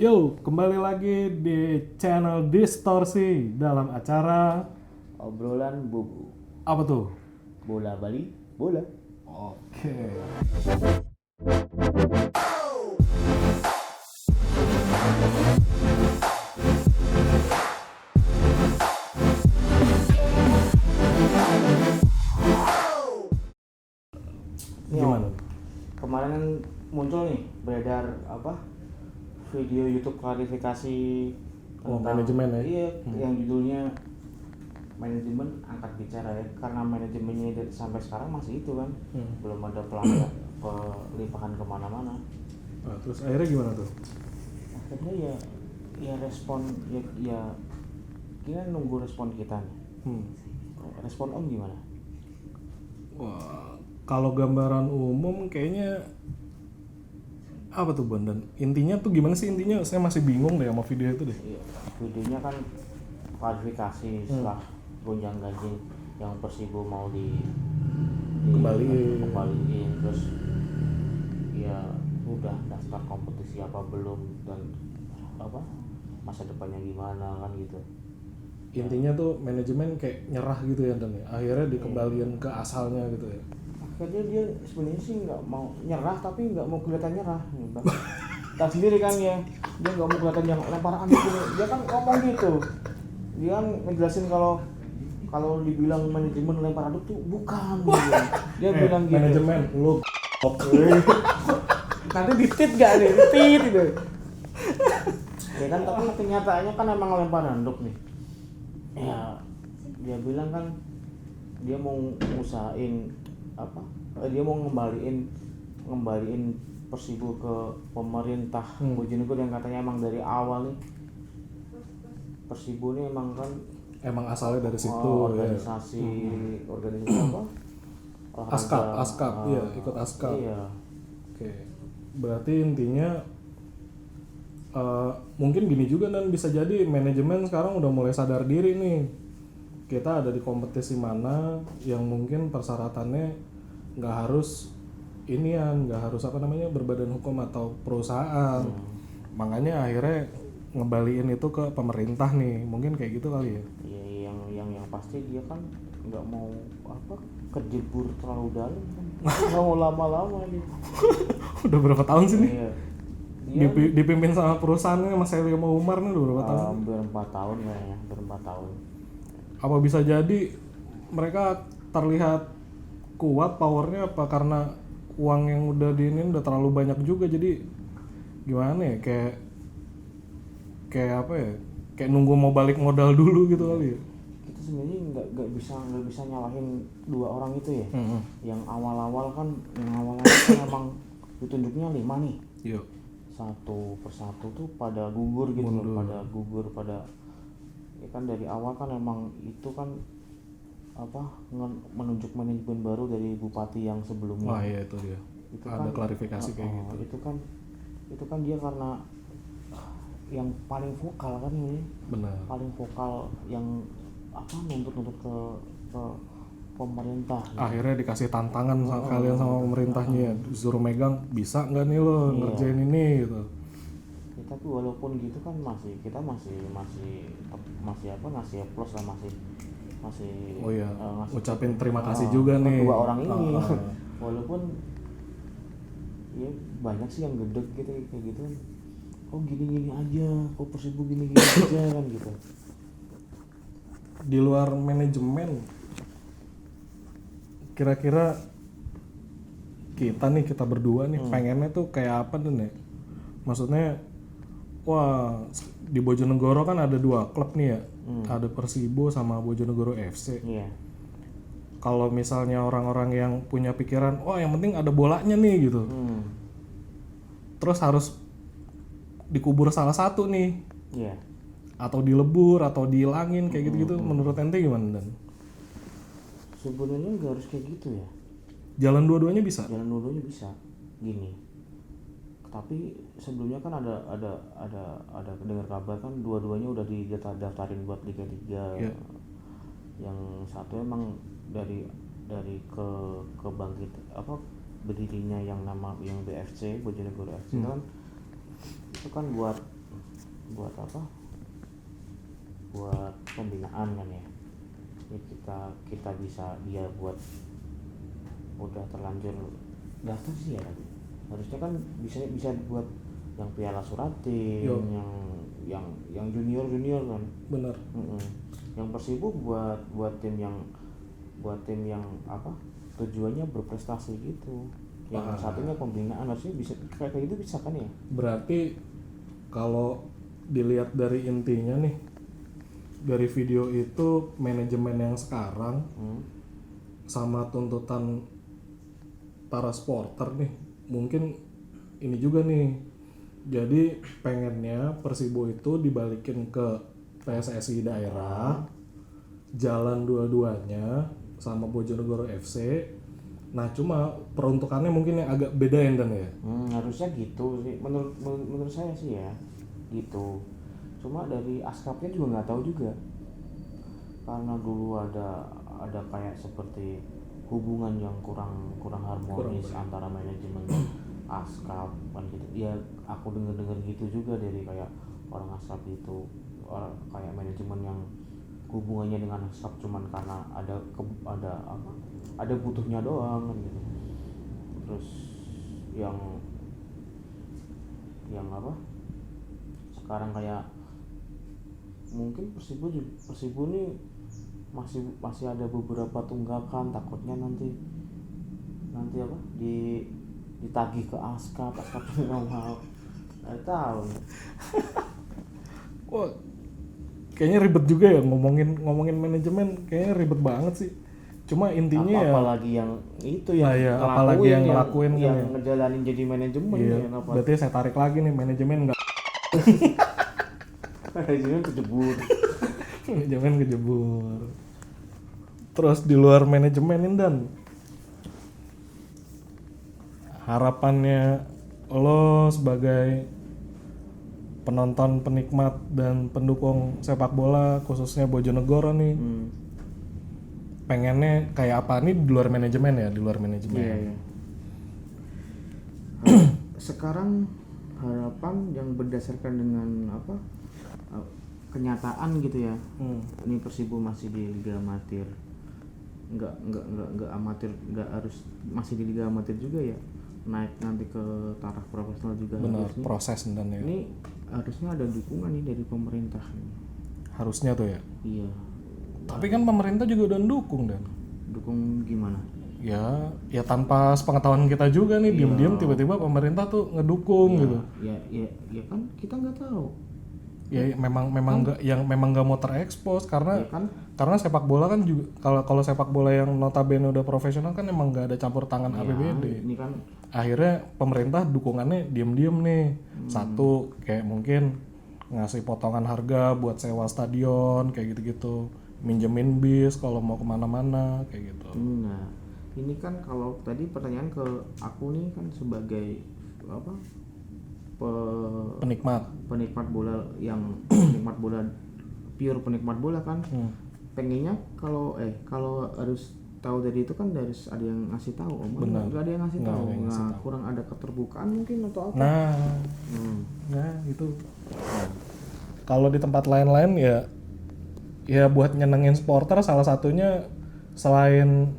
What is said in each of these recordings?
Yo, kembali lagi di channel Distorsi dalam acara Obrolan bubu. apa tuh? Bola Bali, bola. Oke. Gimana? Kemarin kan muncul nih beredar video YouTube klarifikasi Manajemen ya? Iya, yang judulnya manajemen angkat bicara ya, karena manajemennya sampai sekarang masih itu kan, belum ada pelimpahan kemana-mana. Nah, terus akhirnya gimana tuh? Akhirnya ya respon ya kita nunggu respon kita nih. Respon Om gimana? Wah, kalau gambaran umum kayaknya apa tuh Bang? Dan intinya tuh gimana sih intinya? Saya masih bingung deh sama video itu deh. Iya, videonya kan klarifikasi setelah gonjang ganjing yang Persibo mau kembaliin, terus ya udah daftar kompetisi apa belum dan masa depannya gimana kan gitu. Intinya tuh manajemen kayak nyerah gitu ya Dan ya. Akhirnya dikembaliin ke asalnya gitu ya. Akhirnya dia sebenarnya sih nggak mau nyerah, tapi nggak mau kelihatan nyerah. Tahu sendiri kan ya, dia nggak mau kelihatan yang lempar anduk ini. Dia kan ngomong gitu, dia kan ngejelasin kalau dibilang manajemen lempar anduk tuh bukan. Dia bilang gitu. Manajemen lu Nanti ditit gak nih, ditit gitu. Ya kan, tapi kenyataannya kan emang lempar anduk nih. Ya, dia bilang kan dia mau ngusahain dia mau ngembaliin Persibo ke pemerintah Bojonegoro yang katanya emang dari awal nih Persibo ini emang kan asalnya dari situ organisasi apa? Askap, iya, ikut Askap. Iya. Oke. Berarti intinya mungkin gini juga Dan, bisa jadi manajemen sekarang udah mulai sadar diri nih. Kita ada di kompetisi mana yang mungkin persyaratannya nggak harus nggak harus berbadan hukum atau perusahaan. Makanya akhirnya ngembaliin itu ke pemerintah nih, mungkin kayak gitu kali ya. Iya, yang pasti dia kan nggak mau kejebur terlalu dalam kan. Nggak mau lama-lama dia. Udah berapa tahun sih nih? Iya. Dipimpin sama perusahaannya Mas Heli sama Umar nih udah berapa tahun? Hampir 4 tahun kayaknya, hampir 4 tahun. Apa bisa jadi mereka terlihat kuat powernya, apa karena uang yang udah udah terlalu banyak juga, jadi gimana ya, kayak apa ya, kayak nunggu mau balik modal dulu gitu kali ya. Kita sebenarnya nggak bisa nyalahin dua orang itu ya. Yang awal-awal kan emang ditunjuknya 5 nih. Iya. Satu persatu tuh pada gugur gitu loh, pada ya kan dari awal kan emang itu kan menunjuk manajemen baru dari bupati yang sebelumnya. Wah iya itu dia. Itu ada kan, klarifikasi kayak gitu. Itu kan dia karena yang paling vokal kan ini. Benar. Paling vokal yang nuntut ke pemerintah. Akhirnya dikasih tantangan kalian sama pemerintahnya, disuruh megang, bisa nggak nih lo ngerjain ini gitu. Ya, tapi walaupun gitu kan kita masih ngasih plus lah, masih ucapin terima kasih juga nih kedua orang ini. Walaupun ya banyak sih yang gedek gitu kayak gitu. Kok gini-gini aja, kok Persibo gini-gini aja kan gitu. Di luar manajemen, kira-kira kita berdua nih pengennya tuh kayak apa tuh nih? Maksudnya, wah di Bojonegoro kan ada 2 klub nih ya, ada Persibo sama Bojonegoro FC. Iya. Kalau misalnya orang-orang yang punya pikiran, wah yang penting ada bolanya nih gitu, terus harus dikubur salah satu nih, atau dilebur atau dihilangin kayak gitu-gitu, menurut ente gimana Dan? Sebenarnya nggak harus kayak gitu ya. Jalan dua-duanya bisa. Gini. Tapi sebelumnya kan ada dengar kabar kan dua-duanya udah didaftarin buat Liga 3. Yeah. Yang satu emang dari kebangkit berdirinya yang BFC Bojonegoro FC itu kan buat buat apa? Buat pembinaan kan ya. Ya kita bisa dia buat udah terlanjur daftar sih ya. Harusnya kan bisa buat yang Piala Suratin, Yo. yang junior kan. Bener. Yang Persibo buat tim yang apa? Tujuannya berprestasi gitu. Yang satunya pembinaan, harusnya bisa kayak gitu bisa kan ya? Berarti kalau dilihat dari intinya nih, dari video itu manajemen yang sekarang sama tuntutan para supporter nih, mungkin ini juga nih. Jadi pengennya Persibo itu dibalikin ke PSSI daerah, jalan dua-duanya sama Bojonegoro FC. Nah cuma peruntukannya mungkin yang agak beda ya Dan ya. Harusnya gitu sih, menurut saya sih ya gitu. Cuma dari askapnya juga nggak tahu juga, karena dulu ada kayak seperti hubungan yang kurang harmonis antara manajemen dan askap kan gitu ya. Aku dengar gitu juga dari kayak orang askap itu, kayak manajemen yang hubungannya dengan askap cuman karena ada butuhnya doang kan gitu. Terus yang apa sekarang kayak mungkin Persibo nih masih ada beberapa tunggakan, takutnya nanti apa ditagih ke askap nggak mau. Nggak tahu. Wah, kayaknya ribet juga ya ngomongin manajemen, kayaknya ribet banget sih. Cuma intinya apalagi yang itu yang apalagi yang ngelakuin yang kan ya. ngejalanin jadi manajemen Iya. ya. Berarti saya tarik lagi nih, manajemen nggak Manajemen kejebur. manajemen kejebur. Terus di luar manajemen ini Dan, harapannya lo sebagai penonton, penikmat dan pendukung sepak bola khususnya Bojonegoro nih, pengennya kayak apa nih di luar manajemen ya, di luar manajemen. Iya. Sekarang harapan yang berdasarkan dengan apa kenyataan gitu ya. Ini Persibo masih di Liga Amatir, nggak amatir, nggak harus masih di Liga Amatir juga ya, naik nanti ke taraf profesional juga. Benar, harusnya. proses dan ya. Ini harusnya ada dukungan nih dari pemerintah nih. Harusnya tuh ya. Iya. Tapi kan pemerintah juga udah dukung Dan. Dukung gimana? Ya tanpa sepengetahuan kita juga nih, diam-diam tiba-tiba pemerintah tuh ngedukung gitu. Ya kan kita nggak tahu. Ya memang nggak mau terekspos karena Ya kan? karena sepak bola kan juga kalau sepak bola yang notabene udah profesional kan emang nggak ada campur tangan APBD. Ini kan Akhirnya pemerintah dukungannya diem-diem nih. Satu kayak mungkin ngasih potongan harga buat sewa stadion kayak gitu-gitu, minjemin bis kalau mau kemana-mana kayak gitu. nah, ini kan kalau tadi pertanyaan ke aku nih kan sebagai apa? Penikmat. Penikmat bola yang penikmat bola pure penikmat bola kan. Pengennya kalau harus tahu dari itu kan harus ada yang ngasih tahu. Nggak ada yang ngasih tahu. Kurang ada keterbukaan mungkin atau apa. Nah itu. Kalau di tempat lain-lain ya buat nyenengin supporter, salah satunya selain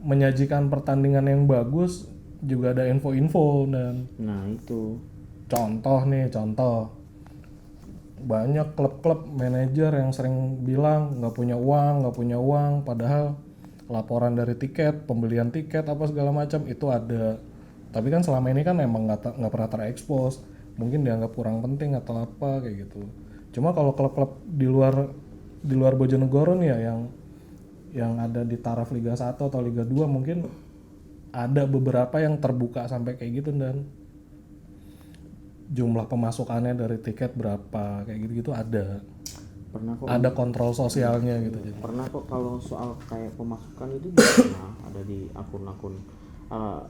menyajikan pertandingan yang bagus juga ada info-info. Dan nah itu contoh banyak klub-klub manajer yang sering bilang nggak punya uang, padahal laporan dari tiket, pembelian tiket apa segala macam itu ada. Tapi kan selama ini kan emang nggak pernah terekspos, mungkin dianggap kurang penting atau apa kayak gitu. Cuma kalau klub-klub di luar Bojonegoro nih ya, yang ada di taraf Liga 1 atau Liga 2 mungkin ada beberapa yang terbuka sampai kayak gitu, dan jumlah pemasukannya dari tiket berapa kayak gitu-gitu ada. pernah kok Ada kontrol sosialnya gitu. Jadi pernah kok kalau soal kayak pemasukan itu pernah ada di akun-akun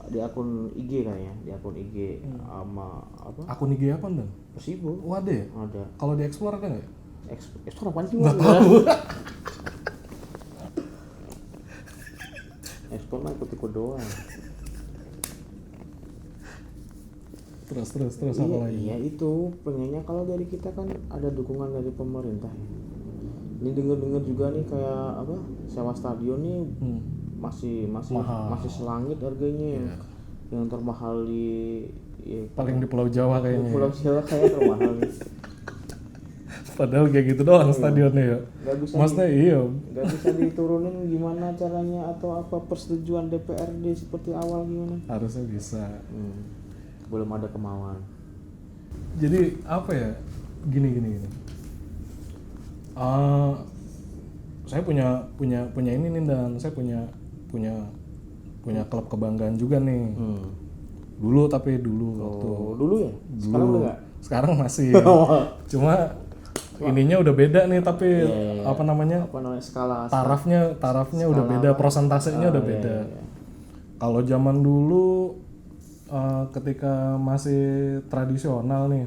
di akun IG kayaknya, di akun IG sama apa akun IG apa Dan? Persibo Oh ada ya? ada. Kalau di explore ada nggak? Explore apaan sih? Nggak tahu. Explore mah ikut-ikut doang. Terus apa lagi? Iya itu pengennya kalau dari kita kan ada dukungan dari pemerintah ya. Ini dengar juga nih kayak apa sewa stadion nih masih Mahal. masih selangit harganya yang termahal di Paling di Pulau Jawa di kayaknya. Pulau Jawa kayak termahal nih. Padahal kayak gitu doang stadionnya ya. Nggak bisa Maksudnya iya. nggak bisa diturunin gimana caranya atau apa persetujuan DPRD seperti awal gimana? Harusnya bisa. Belum ada kemauan. Jadi apa ya? Gini. Saya punya ini nih, dan saya punya klub kebanggaan juga nih. Dulu waktu Dulu ya? Sekarang udah nggak? sekarang masih. Cuma ininya udah beda nih, tapi apa namanya? Apa namanya skala Tarafnya udah beda, prosentasenya udah beda. Kalau zaman dulu ketika masih tradisional nih,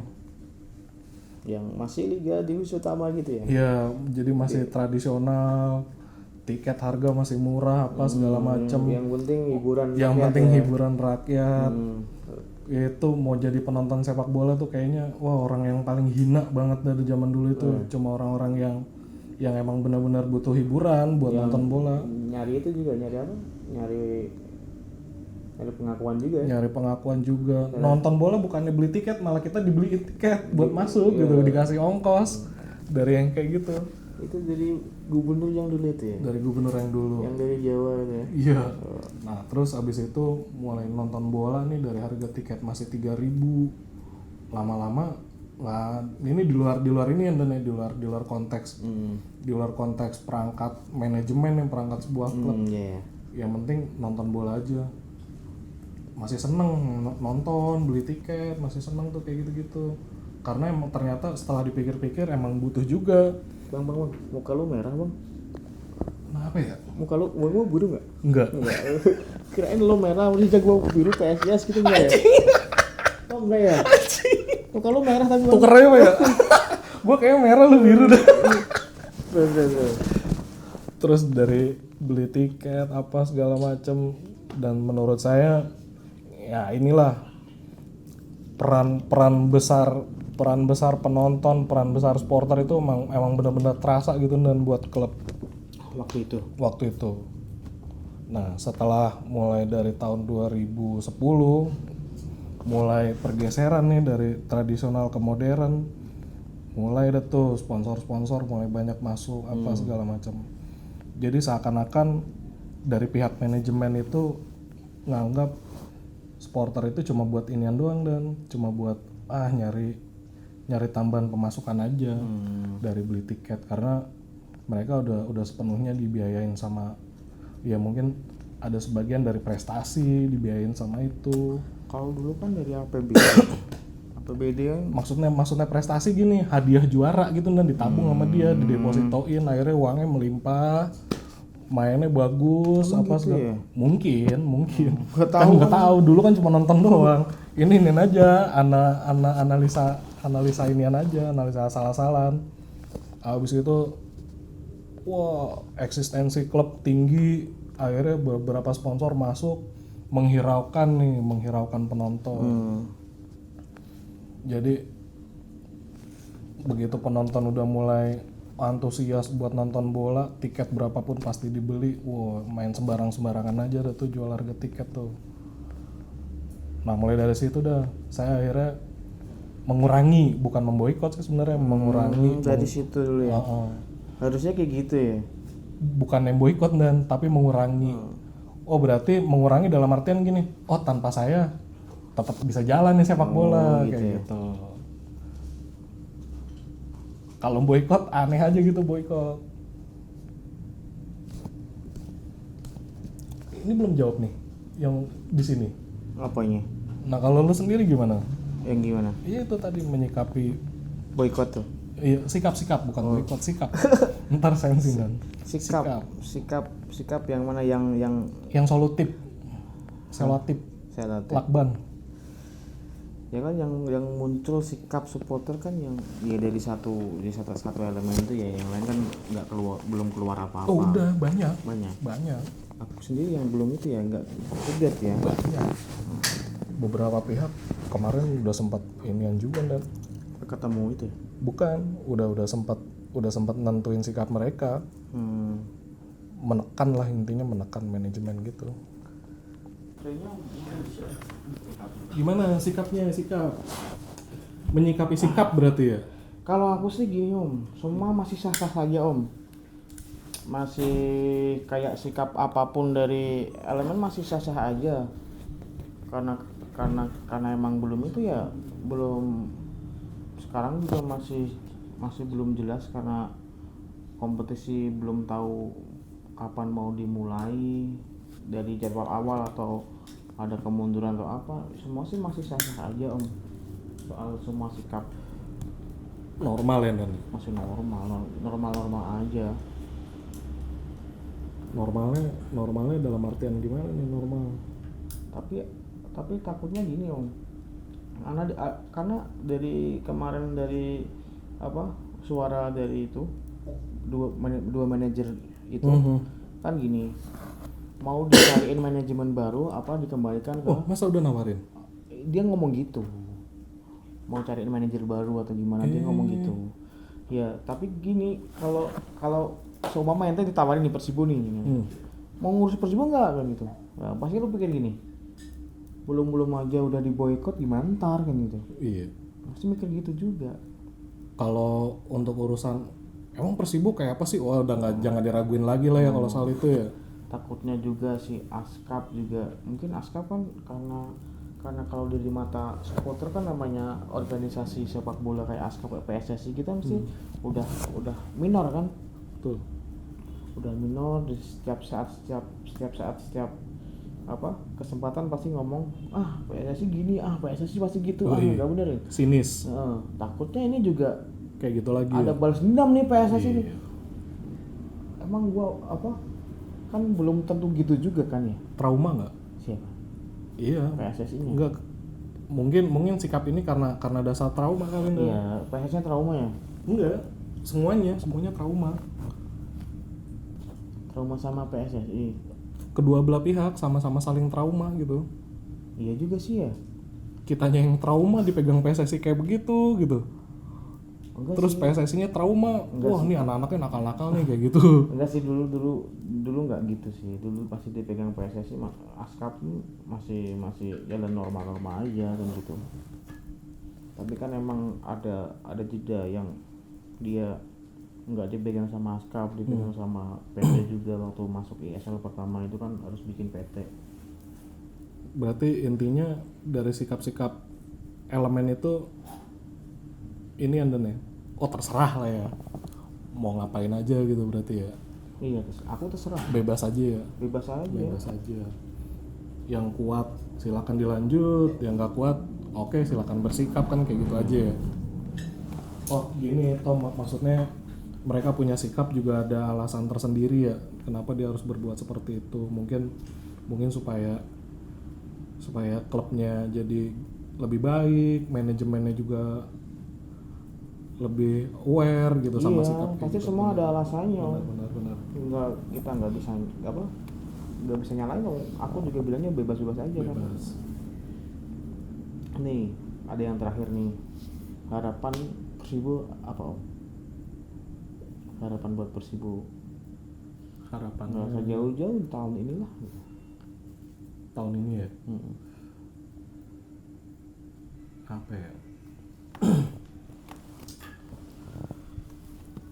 yang masih Liga Divisi Utama gitu ya? ya jadi masih tradisional, tiket harga masih murah apa segala macam. Yang penting hiburan. Yang penting hiburan rakyat. Itu mau jadi penonton sepak bola tuh kayaknya wah orang yang paling hina banget dari zaman dulu itu. Cuma orang-orang yang emang benar-benar butuh hiburan buat nonton bola. Nyari itu juga nyari apa? Nyari pengakuan juga ya? Nyari pengakuan juga. Nonton bola bukannya beli tiket, malah kita dibeliin tiket buat masuk gitu, dikasih ongkos dari yang kayak gitu. Itu dari gubernur yang dulu itu ya? Dari gubernur yang dulu. Yang dari Jawa itu ya? Iya. Nah, terus abis itu mulai nonton bola nih, dari harga tiket masih 3.000. Lama-lama ini di luar ini ya, dan di luar konteks. Di luar konteks perangkat manajemen yang perangkat sebuah klub. Yang penting nonton bola aja. Masih seneng nonton, beli tiket, masih seneng tuh kayak gitu-gitu. Karena emang ternyata setelah dipikir-pikir emang butuh juga. Bang, muka lu merah bang? Nah apa ya? Muka lu biru nggak? Enggak. Kirain lu merah, udah jago biru PSIS gitu enggak ya? Oh enggak ya? Muka lu merah tapi bang? Tuker aja Pak, ya? Gue kayaknya merah, lu biru dah. Terus dari beli tiket apa segala macem, dan menurut saya ya inilah peran besar penonton, peran besar supporter itu emang benar-benar terasa gitu dan buat klub waktu itu. Nah, setelah mulai dari tahun 2010 mulai pergeseran nih dari tradisional ke modern, mulai ada tuh sponsor-sponsor mulai banyak masuk apa segala macam. Jadi seakan-akan dari pihak manajemen itu nganggap supporter itu cuma buat inian doang, dan cuma buat nyari tambahan pemasukan aja dari beli tiket, karena mereka udah sepenuhnya dibiayain sama, ya mungkin ada sebagian dari prestasi dibiayain sama itu. Kalau dulu kan dari APBD kan. Maksudnya prestasi gini, hadiah juara gitu, dan ditabung sama dia, didepositoin, akhirnya uangnya melimpah, mainnya bagus apa gitu segala. ya? Mungkin Nggak nggak tahu, dulu kan cuma nonton doang. Ini aja analisa inian aja, analisa asal-asalan. Habis itu wah, eksistensi klub tinggi, akhirnya beberapa sponsor masuk menghiraukan penonton. Jadi begitu penonton udah mulai antusias buat nonton bola, tiket berapapun pasti dibeli. Wow, main sembarangan aja tuh jual harga tiket tuh. Nah, mulai dari situ dah saya akhirnya mengurangi, bukan memboikot sih sebenarnya, mengurangi. Dari situ dulu ya. Harusnya kayak gitu ya. Bukan yang boikot dan tapi mengurangi. Oh, berarti mengurangi dalam artian gini, oh tanpa saya tetap bisa jalan nih sepak bola gitu kayak ya. gitu. Kalau boikot aneh aja gitu boikot. Ini belum jawab nih yang di sini. Apanya? Nah, kalau lu sendiri gimana? Yang gimana? Iya, itu tadi menyikapi Boykot tuh. iya, sikap bukan boikot, sikap. Ntar sensi kan. Sikap yang mana yang solutif. Selotip, lakban. Ya kan yang muncul sikap supporter kan yang ya dari satu elemen itu ya, yang lain kan belum keluar apa-apa. Oh, udah banyak. Aku sendiri yang belum itu ya nggak terlihat ya. Banyak. Beberapa pihak kemarin udah sempat inian juga dan ketemu itu ya? bukan udah sempat nentuin sikap mereka, menekan lah intinya, menekan manajemen gitu. Gimana sikap menyikapi sikap berarti ya? Kalau aku sih gini Om, semua masih sah-sah saja Om. Masih kayak sikap apapun dari elemen masih sah-sah aja. Karena emang belum itu ya, belum, sekarang juga masih belum jelas karena kompetisi belum tahu kapan mau dimulai, dari jadwal awal atau ada kemunduran atau apa. Semua sih masih sah-sah aja Om. Soal semua sikap Normal ya dan masih normal aja. Normalnya dalam artian gimana nih normal? Tapi takutnya gini Om, karena dari kemarin dari suara dari itu dua manajer itu kan gini, mau dicariin manajemen baru apa dikembalikan ke. Oh masa udah nawarin? Dia ngomong gitu, mau cariin manajer baru atau gimana, dia ngomong gitu ya. Tapi gini, kalau seumpama ente ditawarin di Persibo nih, mau ngurus Persibo nggak kan gitu, nah, pasti lu pikir gini, belum aja udah diboikot gimana ntar kan gitu. Iya, pasti mikir gitu juga. Kalau untuk urusan emang Persibo kayak apa sih, wah udah nggak, jangan diraguin lagi lah ya kalau soal itu ya. Takutnya juga si ASKAP juga, mungkin ASKAP kan karena kalau dari mata supporter kan namanya organisasi sepak bola kayak ASKAP PSSI kita mesti udah minor kan. Tuh. Udah minor, di setiap saat kesempatan pasti ngomong PSSI gini, PSSI pasti gitu, nggak bener ya. Sinis. Takutnya ini juga kayak gitu lagi. Ada balas dendam nih PSSI nih. Emang gua kan belum tentu gitu juga kan ya. Trauma nggak? Siapa? Iya. PSSI-nya. Enggak. Mungkin sikap ini karena dasar trauma kali enggak? Iya, PSSI-nya trauma ya? Enggak. Semuanya trauma. Trauma sama PSSI. Kedua belah pihak sama-sama saling trauma gitu. Iya juga sih ya. Kitanya yang trauma dipegang PSSI kayak begitu gitu. Enggak terus sih. PSSI-nya trauma. Enggak wah sih. Nih anak-anaknya nakal-nakal nih kayak gitu. Enggak sih, dulu enggak gitu sih. Dulu pasti dipegang PSSI, ASKAP masih jalan normal aja kan gitu. Tapi kan emang ada jeda yang dia enggak dipegang sama ASKAP, dipegang sama PT juga. Waktu masuk ISL pertama itu kan harus bikin PT. Berarti intinya dari sikap-sikap elemen itu ini ya, terserah lah ya, mau ngapain aja gitu berarti ya. Iya, aku terserah. Bebas aja ya. Bebas aja. Yang kuat silakan dilanjut, yang nggak kuat oke silakan bersikap kan kayak gitu aja ya. Oh gini Tom, maksudnya mereka punya sikap juga ada alasan tersendiri ya, kenapa dia harus berbuat seperti itu. Mungkin supaya klubnya jadi lebih baik, manajemennya juga lebih aware gitu sama sikap. Pasti gitu. semua ada alasannya. Benar. Kita nggak bisa nyalain dong. Aku juga bilangnya bebas aja kan. Nih ada yang terakhir nih, harapan Persibo apa Om? Harapan buat Persibo. Harapan Nggak usah jauh-jauh, tahun inilah. Tahun ini ya. Apa ya?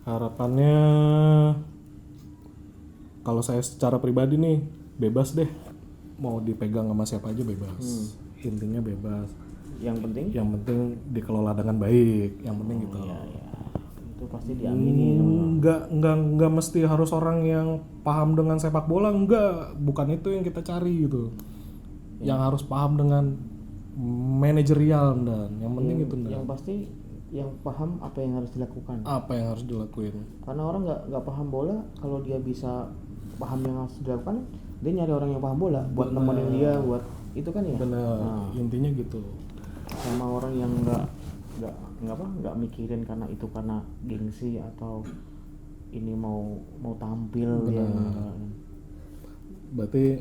Harapannya kalau saya secara pribadi nih bebas deh, mau dipegang sama siapa aja bebas. Intinya bebas. Yang penting dikelola dengan baik. Yang penting gitu. Iya. Itu pasti diamini. Enggak mesti harus orang yang paham dengan sepak bola, enggak, bukan itu yang kita cari gitu. Yang harus paham dengan manajerial dan yang penting itu. Yang pasti yang paham apa yang harus dilakukan. Karena orang nggak paham bola, kalau dia bisa paham yang harus dilakukan, dia nyari orang yang paham bola buat nemenin dia, buat itu kan ya. Benar. Intinya gitu. Sama orang yang nggak mikirin karena gengsi atau ini mau tampil ya. Berarti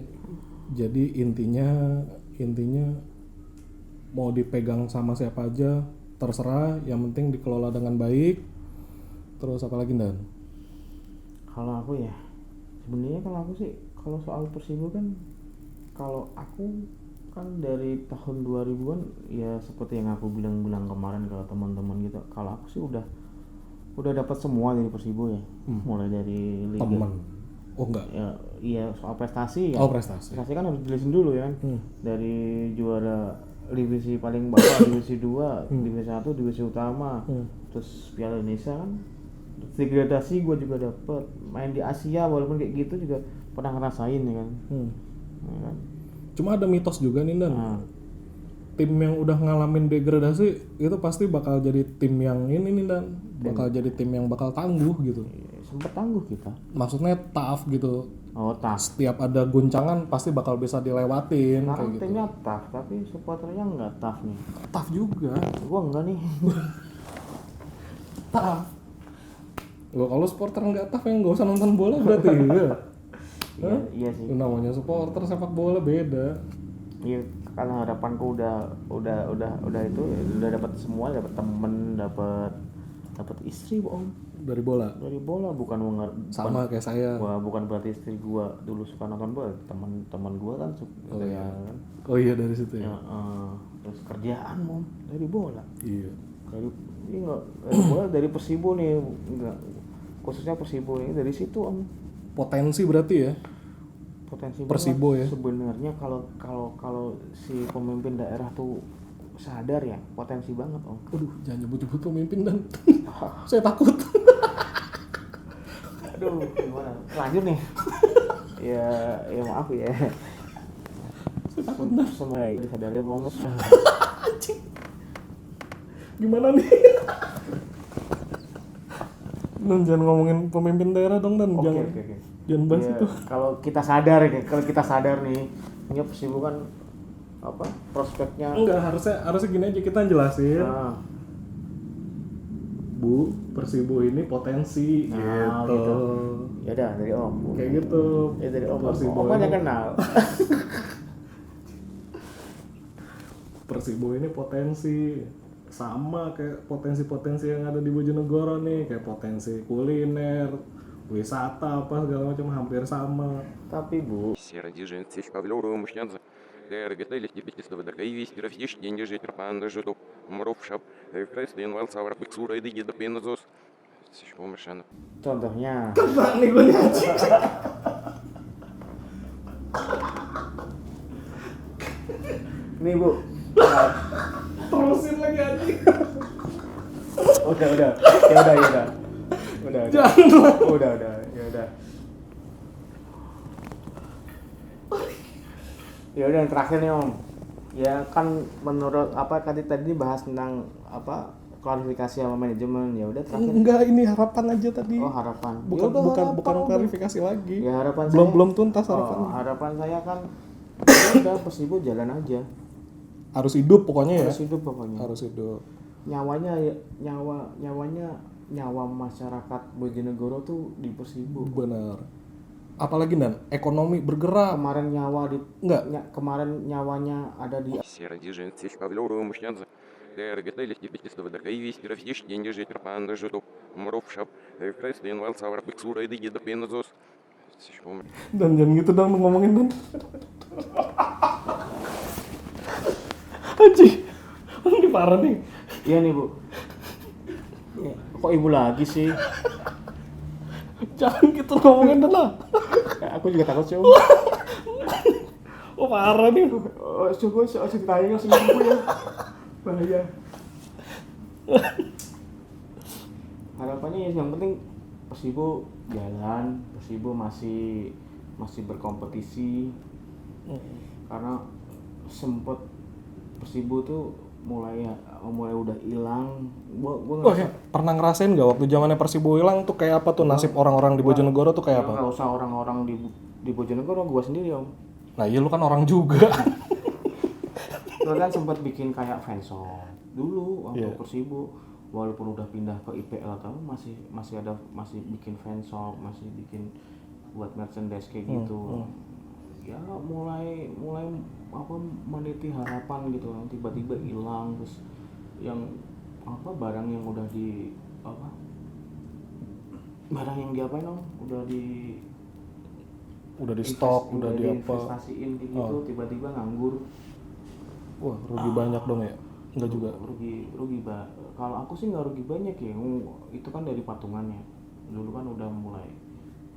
jadi intinya mau dipegang sama siapa aja terserah, yang penting dikelola dengan baik. Terus apa lagi Dan? Kalau aku ya, sebenarnya kalau aku sih, kalau soal Persibo kan, kalau aku kan dari tahun 2000-an ya seperti yang aku bilang kemarin ke teman-teman gitu. Kalau aku sih udah dapat semua dari Persibo ya. Mulai dari liga. Temen? Oh enggak. Ya, iya soal prestasi ya. Oh prestasi. Prestasi kan harus dijelasin dulu ya kan. Dari juara divisi paling bawah, divisi 2, divisi 1, divisi utama. Terus Piala Indonesia kan. Terus degradasi gue juga dapet. Main di Asia walaupun kayak gitu juga pernah ngerasain ya kan. Ya kan? Cuma ada mitos juga nih Dan. Nah, Tim yang udah ngalamin degradasi itu pasti bakal jadi tim yang ini nih Dan. Bakal jadi tim yang bakal tangguh gitu. sempet tangguh kita. Maksudnya tough gitu. Oh, tough. Setiap ada guncangan pasti bakal bisa dilewatin Sekarang kayak gitu. timnya tough, tapi supporternya nggak tough nih. Tough juga. Gua enggak nih. Tough. Gua kalau supporter nggak tough yang nggak usah nonton bola berarti ya. Iya sih. Namanya supporter sepak bola beda. Iya, karena harapanku udah itu udah dapat semua, dapat temen, dapat istri, Om. Dari bola. Dari bola bukan Sama kayak saya. bukan berarti istri gua dulu suka nonton bola, teman-teman gua kan suka ya kan. Oh iya dari situ ya. Ya, terus kerjaan, Om, dari bola. Iya. Dari bola dari Persibo nih, enggak khususnya Persibo ini dari situ, Om. Potensi berarti ya. Potensi Persibo banget. ya. Sebenarnya kalau si pemimpin daerah tuh sadar ya, potensi banget, Om. Aduh, jangan nyebut-nyebut pemimpin Dan. Saya takut. Aduh, gimana? Lanjut nih. ya maaf ya. Saya takut Dan. Semua disadari Om. Anjing. Gimana nih? Dan jangan ngomongin pemimpin daerah dong Dan. Oke. Jangan bahas Ya, itu. kalau kita sadar nih, ini Persibo kan apa? Prospeknya. Enggak, harusnya gini aja kita jelasin. Nah, Bu, Persibo ini potensi gitu. Ya udah dari Om. Kayak gitu. Ya dari Om. Persibo Om aja ini- kenal. Persibo ini potensi sama kayak potensi-potensi yang ada di Bojonegoro nih, kayak potensi kuliner, wisata apa segala macam hampir sama. Tapi Bu, Серодижен Цифковлёру мужчанца. Дергетели типичного дакаивис, трафиш, деньги, терпанда, жуту, муровшап, кресты, инвал, савра, пиксура, и диги, допинозос. Сишко мышана. contohnya Kena nih gue anjing. nih Bu. Terusin lagi anjing. Udah. Udah. Jangan lah. Udah. Ya udah. Ya udah yang terakhir nih Om. Ya kan menurut apa tadi bahas tentang apa klarifikasi sama manajemen. Ya udah terakhir. Enggak, ini harapan aja tadi. Oh, harapan. Bukan Ya udah, bukan harapan. klarifikasi lagi. Ya harapan Belum saya. tuntas Oh, harapannya. harapan saya kan ya udah Persibo jalan aja. Harus hidup pokoknya ya. Harus hidup pokoknya. Harus hidup. Nyawa masyarakat Bojonegoro tuh di Persibo. Benar. Apalagi Dan, ekonomi bergerak. Kemarin Enggak. kemarin nyawanya ada di Серодижен Цифковлёру мужчанца. Дергетели типичного дакаивис, трафиш, деньги, терпанда, жуту, муровшап, кресты, инвал, савра, пиксура, и диги, допинозос. Сишко мышана. Dan jangan gitu dong lu ngomongin Dan. Anjing. Ini parah nih. Iya nih Bu. Ya, kok ibu lagi sih? Jangan gitu ngomongin Dan lah. Aku juga takut sih Om. Oh parah nih. Coba ceritanya langsung ibu ya. Bahaya. Harapannya ya yang penting Persibo jalan, Persibo masih berkompetisi. Karena sempet Persibo tuh mulai udah hilang. Gua Oh ya, pernah ngerasain gak waktu zamannya Persibo hilang tuh kayak apa tuh nasib orang-orang di Bojonegoro tuh kayak apa? Nggak usah orang-orang di Bojonegoro, gua sendiri Om. Nah iya lu kan orang juga. Gua kan sempat bikin kayak fanshop dulu waktu Iya. Persibo, walaupun udah pindah ke IPL atau masih bikin fanshop, masih bikin buat merchandise kayak gitu. ya mulai apa meniti harapan gitu kan, tiba-tiba hilang. Terus yang apa barang yang udah di apa barang yang diapain dong udah di stok, udah di apa? investasiin gitu, tiba-tiba nganggur. Wah, rugi banyak dong ya? Enggak juga. Rugi kalau aku sih nggak rugi banyak ya, itu kan dari patungannya. Dulu kan udah mulai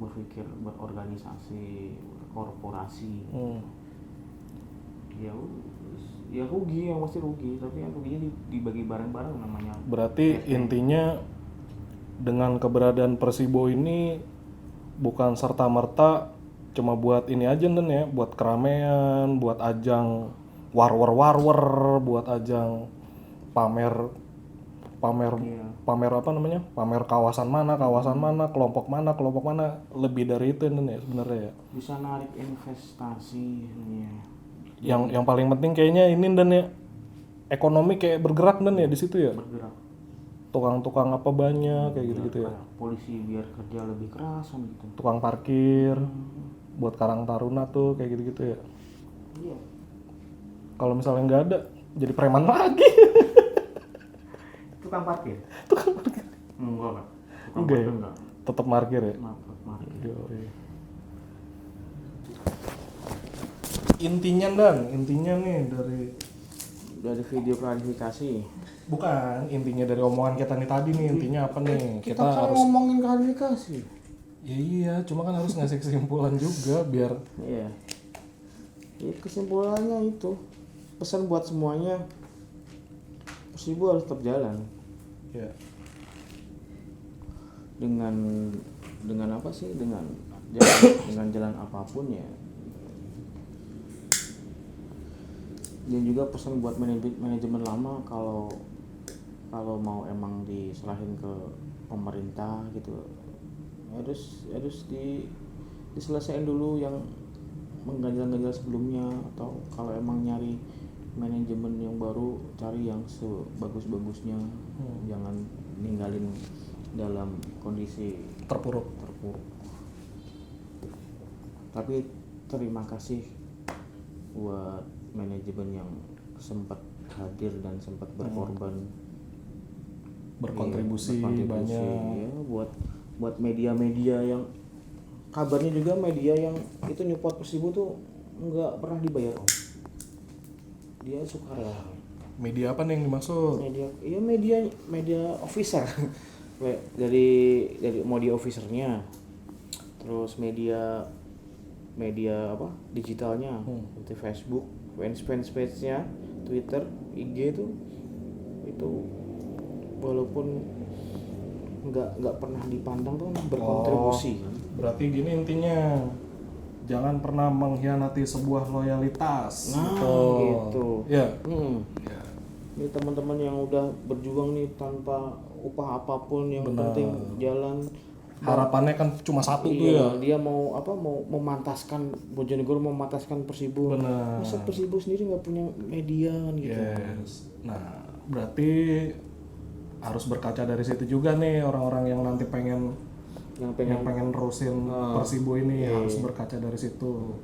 berpikir berorganisasi, korporasi. Ya rugi, yang pasti rugi, tapi yang ruginya dibagi bareng-bareng namanya. Berarti intinya dengan keberadaan Persibo ini bukan serta-merta cuma buat ini aja Dan ya, buat keramaian, buat ajang war, buat ajang pamer apa namanya? Pamer kawasan mana, kelompok mana, lebih dari itu Dan ya sebenarnya ya. Bisa narik investasi ya. Yang paling penting kayaknya ini Dan ya, ekonomi kayak bergerak Dan ya di situ ya. Bergerak. Tukang-tukang apa banyak kayak gitu-gitu ya. Polisi biar kerja lebih keras kan gitu. Tukang parkir buat Karang Taruna tuh kayak gitu-gitu ya. Iya. Kalau misalnya nggak ada, jadi preman lagi. Tukang parkir. Enggak. Tukang Enggak ya? parkir enggak. Tetap parkir ya. Parkir. Yoi. Intinya nih Dari video klarifikasi. bukan intinya dari omongan kita nih tadi nih, intinya apa nih? Kita kan harus ngomongin klarifikasi. ya iya, cuma kan harus ngasih kesimpulan juga biar Iya. Ya, kesimpulannya itu pesan buat semuanya, Persibo harus tetap jalan ya dengan apa sih, dengan jalan apapun ya. Dan juga pesan buat manajemen lama, kalau mau emang diserahin ke pemerintah gitu, harus diselesaikan dulu yang mengganjal-ganjal sebelumnya, atau kalau emang nyari manajemen yang baru, cari yang sebagus-bagusnya. Jangan ninggalin dalam kondisi terpuruk. Tapi terima kasih buat manajemen yang sempat hadir dan sempat berkorban, Berkontribusi banyak ya, buat media-media yang kabarnya juga media yang itu nyupport Persibo tuh nggak pernah dibayar Om. Dia sukarela. media apa nih yang dimaksud? Media officer. dari media officernya, terus media apa digitalnya, seperti Facebook, fanspage-nya, Twitter, IG itu walaupun nggak pernah dipandang tuh berkontribusi. Berarti gini intinya, jangan pernah mengkhianati sebuah loyalitas. Gitu. Ya. Ya. Ini teman-teman yang udah berjuang nih tanpa upah apapun, yang penting jalan. Harapannya kan cuma satu tuh ya. Dia mau memantaskan Bojonegoro, memantaskan Persibo. Benar. Masa Persibo sendiri nggak punya media kan gitu. Yes. Nah, berarti harus berkaca dari situ juga nih orang-orang yang nanti pengen nerusin Persibo ini harus berkaca dari situ.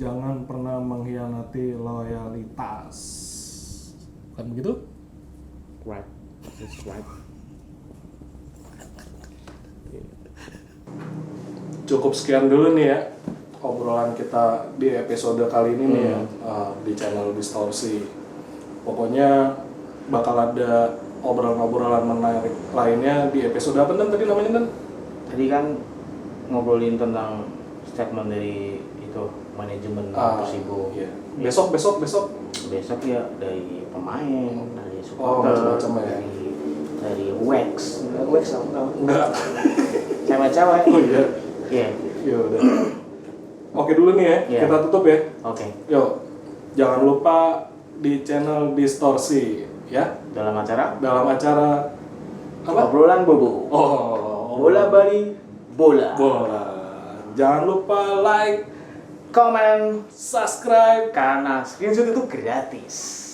Jangan pernah mengkhianati loyalitas. Kan begitu? Right. That's right. Cukup sekian dulu nih ya obrolan kita di episode kali ini nih ya, di channel Distorsi. Pokoknya bakal ada obrolan-obrolan menarik lainnya di episode apa Dan tadi namanya Dan? Tadi kan ngobrolin tentang statement dari itu manajemen Persibo. Iya. Besok Besok ya dari pemain, dari supporter, macam-macam ya. dari wax kamu tahu? Enggak. Cewek-cewek. Oh iya. Iya. Ya udah. Oke dulu nih ya, Iya. kita tutup ya. Oke. Yuk, jangan lupa di channel Distorsi ya. Dalam acara apa? Obrolan Bobo. Bola Bali, bola. Jangan lupa like, Komen, subscribe. karena screenshot itu gratis.